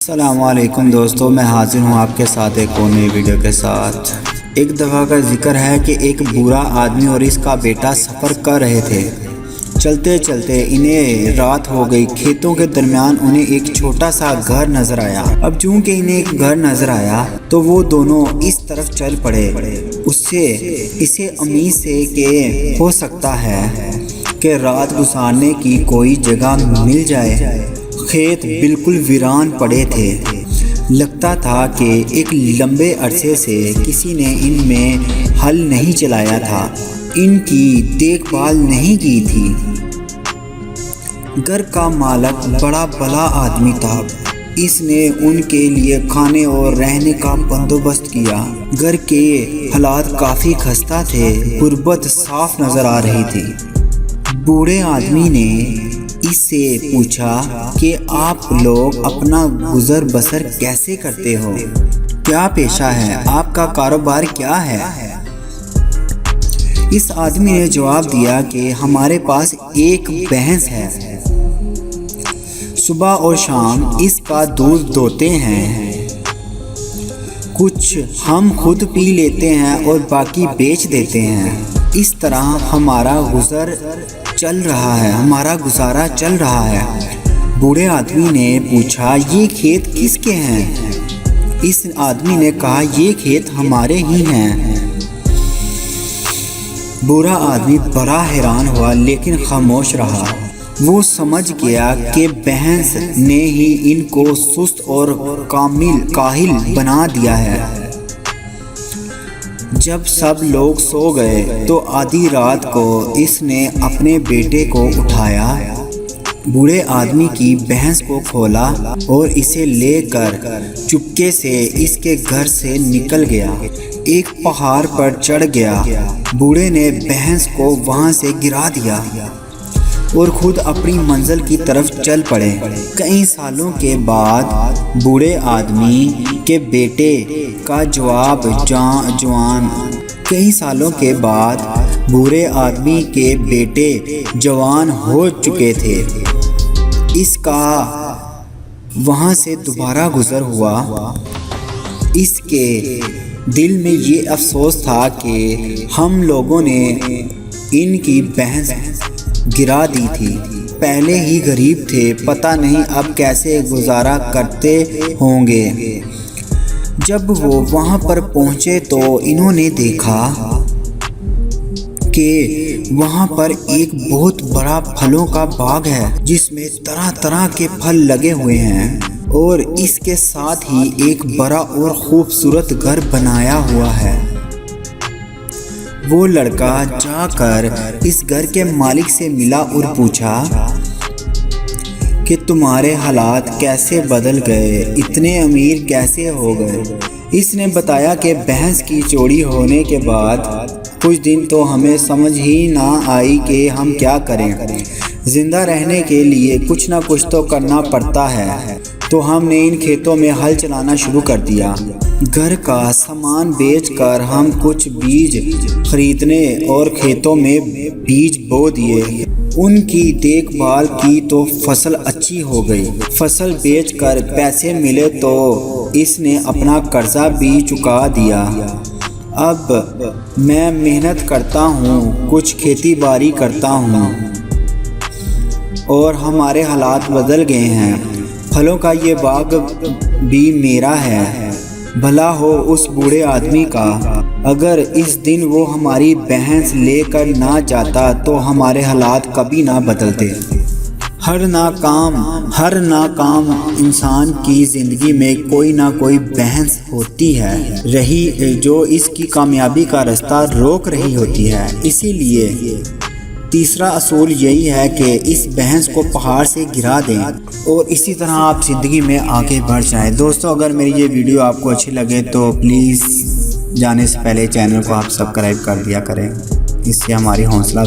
السلام علیکم دوستو، میں حاضر ہوں آپ کے ساتھ ایک اور نئی ویڈیو کے ساتھ۔ ایک دفعہ کا ذکر ہے کہ ایک بوڑھا آدمی اور اس کا بیٹا سفر کر رہے تھے۔ چلتے چلتے انہیں رات ہو گئی۔ کھیتوں کے درمیان انہیں ایک چھوٹا سا گھر نظر آیا۔ اب چونکہ انہیں ایک گھر نظر آیا تو وہ دونوں اس طرف چل پڑے۔ اسے امید سے کہ ہو سکتا ہے کہ رات گزارنے کی کوئی جگہ مل جائے۔ کھیت بالکل ویران پڑے تھے۔ لگتا تھا کہ ایک لمبے عرصے سے کسی نے ان میں ہل نہیں چلایا تھا، ان کی دیکھ بھال نہیں کی تھی۔ گھر کا مالک بڑا بھلا آدمی تھا۔ اس نے ان کے لیے کھانے اور رہنے کا بندوبست کیا۔ گھر کے حالات کافی خستہ تھے، غربت صاف نظر آ رہی تھی۔ بوڑھے آدمی نے اس سے پوچھا کہ آپ لوگ اپنا گزر بسر کیسے کرتے ہو؟ کیا پیشہ ہے؟ آپ کا کاروبار کیا ہے؟ اس آدمی نے جواب دیا کہ ہمارے پاس ایک بھینس ہے۔ صبح اور شام اس کا دودھ دوہتے ہیں۔ کچھ ہم خود پی لیتے ہیں اور باقی بیچ دیتے ہیں۔ اس طرح ہمارا گزارا چل رہا ہے۔ بوڑھے آدمی نے پوچھا، یہ کھیت کس کے ہیں؟ اس آدمی نے کہا، یہ کھیت ہمارے ہی ہیں۔ بوڑھا آدمی بڑا حیران ہوا لیکن خاموش رہا۔ وہ سمجھ گیا کہ بھینس نے ہی ان کو سست اور کاہل بنا دیا ہے۔ جب سب لوگ سو گئے تو آدھی رات کو اس نے اپنے بیٹے کو اٹھایا، بوڑھے آدمی کی بھینس کو کھولا اور اسے لے کر چپکے سے اس کے گھر سے نکل گیا۔ ایک پہاڑ پر چڑھ گیا۔ بوڑھے نے بھینس کو وہاں سے گرا دیا اور خود اپنی منزل کی طرف چل پڑے۔ کئی سالوں کے بعد بوڑھے آدمی کے بیٹے کا جوان ہو چکے تھے۔ اس کا وہاں سے دوبارہ گزر ہوا۔ اس کے دل میں یہ افسوس تھا کہ ہم لوگوں نے ان کی بھینس گرا دی تھی۔ پہلے ہی غریب تھے، پتہ نہیں اب کیسے گزارا کرتے ہوں گے۔ جب وہ وہاں پر پہنچے تو انہوں نے دیکھا کہ وہاں پر ایک بہت بڑا پھلوں کا باغ ہے جس میں طرح طرح کے پھل لگے ہوئے ہیں، اور اس کے ساتھ ہی ایک بڑا اور خوبصورت گھر بنایا ہوا ہے۔ وہ لڑکا جا کر اس گھر کے مالک سے ملا اور پوچھا کہ تمہارے حالات کیسے بدل گئے، اتنے امیر کیسے ہو گئے؟ اس نے بتایا کہ بھینس کی چوری ہونے کے بعد کچھ دن تو ہمیں سمجھ ہی نہ آئی کہ ہم کیا کریں۔ زندہ رہنے کے لیے کچھ نہ کچھ تو کرنا پڑتا ہے، تو ہم نے ان کھیتوں میں ہل چلانا شروع کر دیا۔ گھر کا سامان بیچ کر ہم کچھ بیج خریدنے اور کھیتوں میں بیج بو دیے۔ ان کی دیکھ بھال کی تو فصل اچھی ہو گئی۔ فصل بیچ کر پیسے ملے تو اس نے اپنا قرضہ بھی چکا دیا۔ اب میں محنت کرتا ہوں، کچھ کھیتی باڑی کرتا ہوں اور ہمارے حالات بدل گئے ہیں۔ پھلوں کا یہ باغ بھی میرا ہے۔ بھلا ہو اس بوڑھے آدمی کا، اگر اس دن وہ ہماری بھینس لے کر نہ جاتا تو ہمارے حالات کبھی نہ بدلتے۔ ہر ناکام انسان کی زندگی میں کوئی نہ کوئی بھینس ہوتی ہے رہی جو اس کی کامیابی کا راستہ روک رہی ہوتی ہے۔ اسی لیے تیسرا اصول یہی ہے کہ اس بھینس کو پہاڑ سے گرا دیں اور اسی طرح آپ زندگی میں آگے بڑھ جائیں۔ دوستو، اگر میری یہ ویڈیو آپ کو اچھی لگے تو پلیز جانے سے پہلے چینل کو آپ سبسکرائب کر دیا کریں، اس سے ہماری حوصلہ